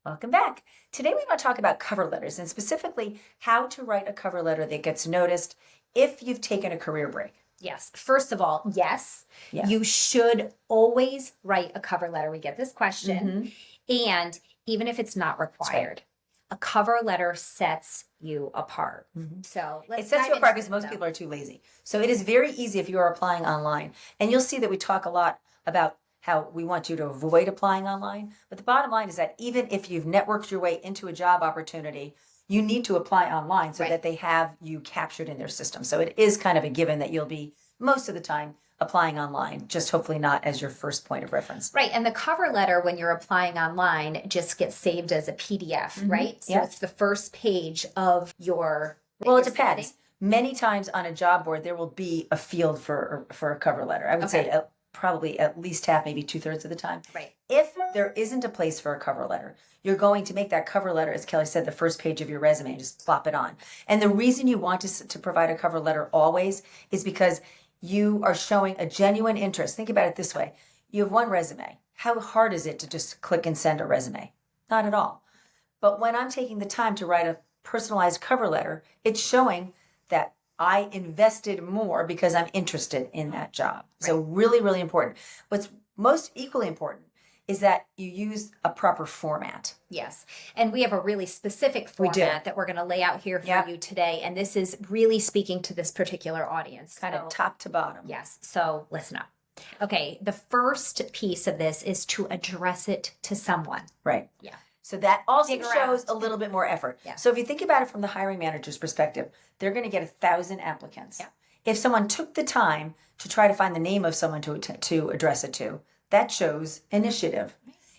Welcome back. Today we want to talk about cover letters and specifically how to write a cover letter that gets noticed if you've taken a career break. Yes. First of all, yes, Yeah. you should always write a cover letter. We get this question. And even if it's not required, a cover letter sets you apart. So It sets you apart because most people are too lazy. So it is very easy if you are applying online. And you'll see that we talk a lot about how we want you to avoid applying online. But the bottom line is that even if you've networked your way into a job opportunity, you need to apply online so that they have you captured in their system. So it is kind of a given that you'll be most of the time applying online, just hopefully not as your first point of reference. Right. And the cover letter, when you're applying online, just gets saved as a PDF, right? So it's the first page of your. Well, it depends. Many times on a job board, there will be a field for a cover letter. I would say probably at least half, maybe 2/3 of the time. Right. If there isn't a place for a cover letter, you're going to make that cover letter, as Kelly said, the first page of your resume, just plop it on. And the reason you want to provide a cover letter always is because you are showing a genuine interest. Think about it this way. You have one resume. How hard is it to just click and send a resume? Not at all. But when I'm taking the time to write a personalized cover letter, it's showing that I invested more because I'm interested in that job. So really, really important. What's most equally important is that you use a proper format. Yes. And we have a really specific format that we're going to lay out here for you today. And this is really speaking to this particular audience. Kind of top to bottom. Yes. So listen up. Okay. The first piece of this is to address it to someone. Right. Yeah. So that also shows a little bit more effort. Yeah. So if you think about it from the hiring manager's perspective, they're going to get 1,000 applicants. Yeah. If someone took the time to try to find the name of someone to address it to, that shows initiative.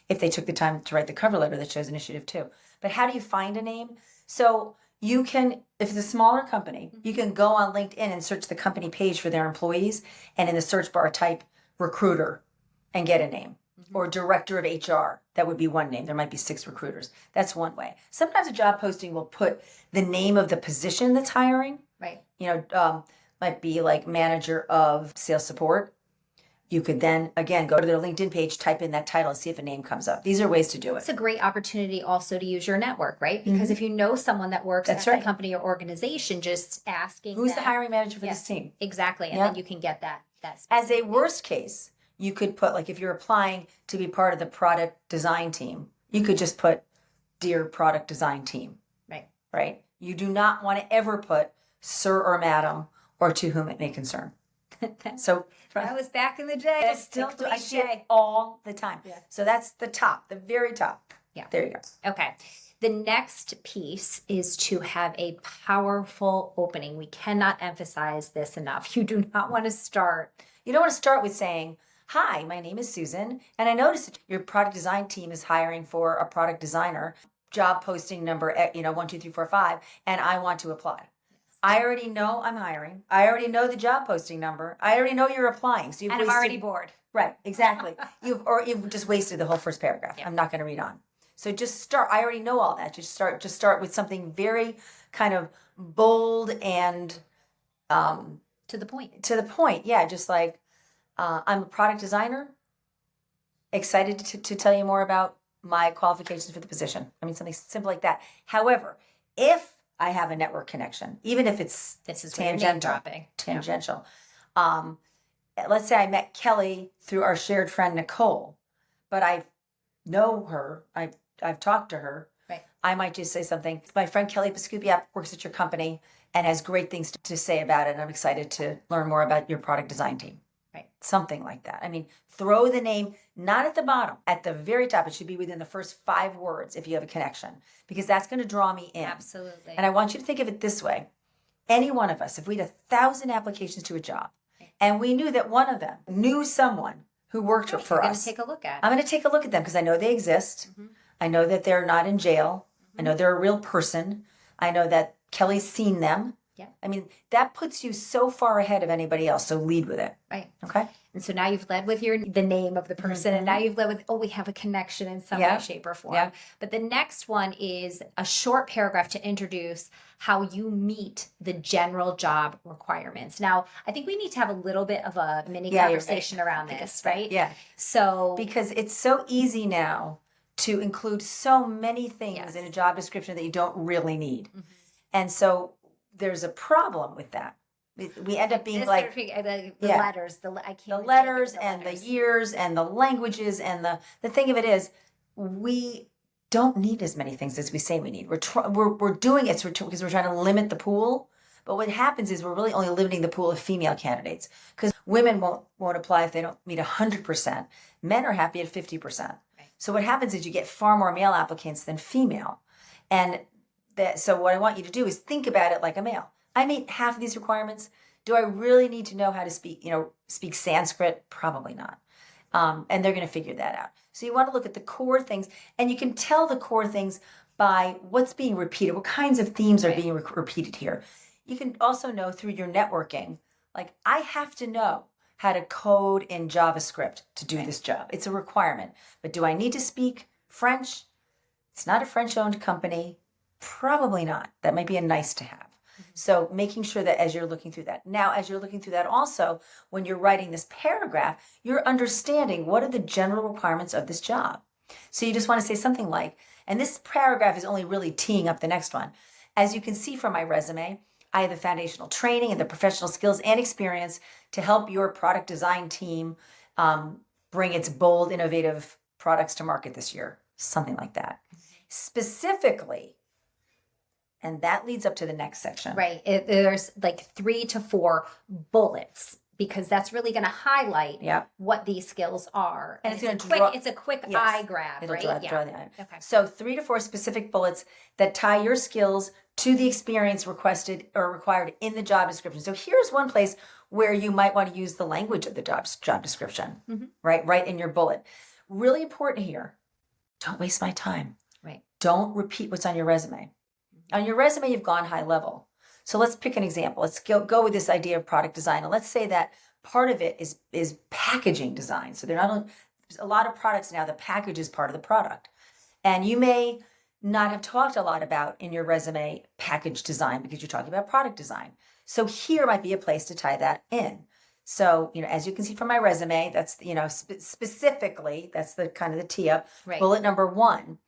If they took the time to write the cover letter, that shows initiative too. But how do you find a name? So you can, if it's a smaller company, you can go on LinkedIn and search the company page for their employees, and in the search bar type recruiter and get a name. Or director of HR. That would be one name. There might be 6 recruiters. That's one way. Sometimes a job posting will put the name of the position that's hiring. Right. Might be like manager of sales support. You could then, again, go to their LinkedIn page, type in that title, and see if a name comes up. These are ways to do it. It's a great opportunity also to use your network, right? Because if you know someone that works at a company or organization, just asking who's the hiring manager for this team? Exactly. And then you can get that. As a worst case, you could put, like if you're applying to be part of the product design team, you could just put Dear Product Design Team. Right? You do not want to ever put Sir or Madam or to whom it may concern. So that was back in the day. I still do. I see it all the time. Yeah. So that's the top, the very top. Yeah. There you go. Okay. The next piece is to have a powerful opening. We cannot emphasize this enough. You do not want to start. You don't want to start with saying, "Hi, my name is Susan, and I noticed that your product design team is hiring for a product designer, job posting number 1, 2, 3, 4, 5, and I want to apply." I already know I'm hiring. I already know the job posting number. I already know you're applying. So I'm already bored. Right, exactly. You've just wasted the whole first paragraph. I'm not going to read on. So just start. I already know all that. Just start with something very kind of bold and to the point. To the point, yeah. Just like I'm a product designer. Excited to tell you more about my qualifications for the position. I mean, something simple like that. However, if I have a network connection, even if it's tangential. Let's say I met Kelly through our shared friend Nicole, but I know her. I've talked to her. Right. I might just say something. My friend Kelly Pascupiap works at your company and has great things to say about it. And I'm excited to learn more about your product design team. Right. Something like that. I mean, throw the name not at the bottom, at the very top. It should be within the first 5 words if you have a connection, because that's going to draw me in. Absolutely. And I want you to think of it this way. Any one of us, if we had 1,000 applications to a job and we knew that one of them knew someone who worked for us. I'm going to take a look at. I'm going to take a look at them because I know they exist. I know that they're not in jail. I know they're a real person. I know that Kelly's seen them. Yeah. I mean, that puts you so far ahead of anybody else. So lead with it. Right. Okay. And so now you've led with the name of the person, and now you've led with, we have a connection in some way, shape, or form. Yeah. But the next one is a short paragraph to introduce how you meet the general job requirements. Now, I think we need to have a little bit of a mini conversation around this, right? Yeah. So because it's so easy now to include so many things Yes. in a job description that you don't really need. And so there's a problem with that. We end up being This like sort of thing, the yeah. letters, I can't the even letters think of and the letters. years and the languages, and the thing of it is, we don't need as many things as we say we need. We're doing it because we're trying to limit the pool. But what happens is we're really only limiting the pool of female candidates, because women won't apply if they don't meet 100%. Men are happy at 50%. Right. So what happens is you get far more male applicants than female. And so what I want you to do is think about it like a male. I meet half of these requirements. Do I really need to know how to speak Sanskrit? Probably not. And they're going to figure that out. So you want to look at the core things, and you can tell the core things by what's being repeated, what kinds of themes are being repeated here. You can also know through your networking, like, I have to know how to code in JavaScript to do this job. It's a requirement. But do I need to speak French? It's not a French-owned company. Probably not. That might be a nice to have. So making sure that as you're looking through that. Now, as you're looking through that also, when you're writing this paragraph, you're understanding what are the general requirements of this job. So you just want to say something like, and this paragraph is only really teeing up the next one. As you can see from my resume, I have the foundational training and the professional skills and experience to help your product design team bring its bold, innovative products to market this year. Something like that. Specifically, and that leads up to the next section. Right. There's like 3 to 4 bullets, because that's really going to highlight what these skills are. And it's a quick yes, eye grab, it'll right? draw the eye. Okay. So 3 to 4 specific bullets that tie your skills to the experience requested or required in the job description. So here's one place where you might want to use the language of the job description, right in your bullet. Really important here. Don't waste my time. Right. Don't repeat what's on your resume. On your resume, you've gone high level. So let's pick an example. Let's go with this idea of product design. And let's say that part of it is packaging design. So there's a lot of products now, the package is part of the product. And you may not have talked a lot about in your resume package design because you're talking about product design. So here might be a place to tie that in. So, as you can see from my resume, that's, specifically, that's the kind of the tee up. Right. Bullet number 1.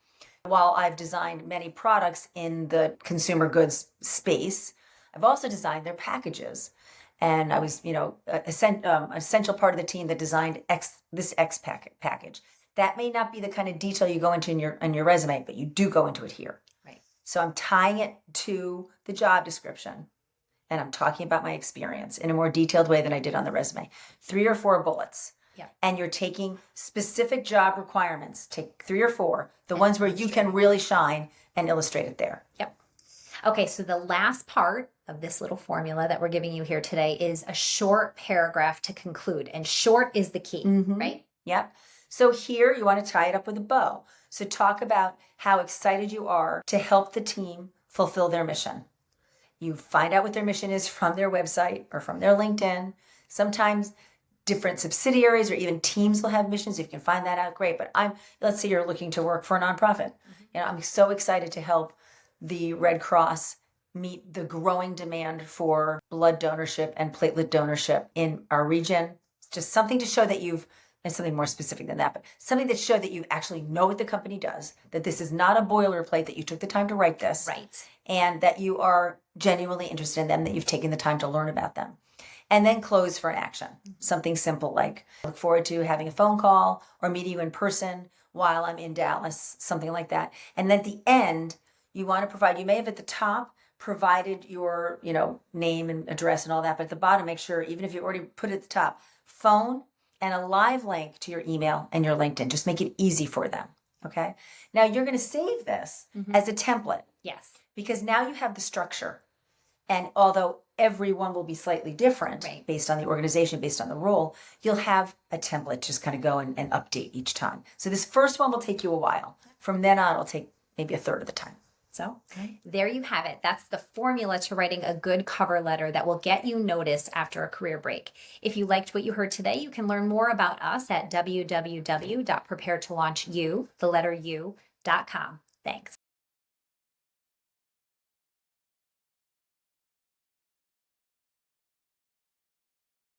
While I've designed many products in the consumer goods space, I've also designed their packages. And I was, essential part of the team that designed this X package. That may not be the kind of detail you go into in your resume, but you do go into it here. Right. So I'm tying it to the job description, and I'm talking about my experience in a more detailed way than I did on the resume. 3 or 4 bullets. Yeah. And you're taking specific job requirements. Take 3 or 4, the ones where you can really shine, and illustrate it there. Yep. Okay, so the last part of this little formula that we're giving you here today is a short paragraph to conclude. And short is the key, right? Yep. So here you want to tie it up with a bow. So talk about how excited you are to help the team fulfill their mission. You find out what their mission is from their website or from their LinkedIn. Sometimes different subsidiaries or even teams will have missions. If you can find that out, great. But let's say you're looking to work for a nonprofit. I'm so excited to help the Red Cross meet the growing demand for blood donorship and platelet donorship in our region. It's just something to show that and something more specific than that, but something that show that you actually know what the company does, that this is not a boilerplate, that you took the time to write this. Right. And that you are genuinely interested in them, that you've taken the time to learn about them. And then close for an action. Something simple like, look forward to having a phone call or meeting you in person while I'm in Dallas, something like that. And then at the end, you want to provide, you may have at the top provided your, name and address and all that, but at the bottom, make sure, even if you already put it at the top, phone and a live link to your email and your LinkedIn. Just make it easy for them. Okay. Now you're going to save this as a template. Yes. Because now you have the structure. And although everyone will be slightly different based on the organization, based on the role, you'll have a template just kind of go and update each time. So this first one will take you a while. From then on, it'll take maybe a third of the time. So there you have it. That's the formula to writing a good cover letter that will get you noticed after a career break. If you liked what you heard today, you can learn more about us at www.preparetolaunchu.com. Thanks.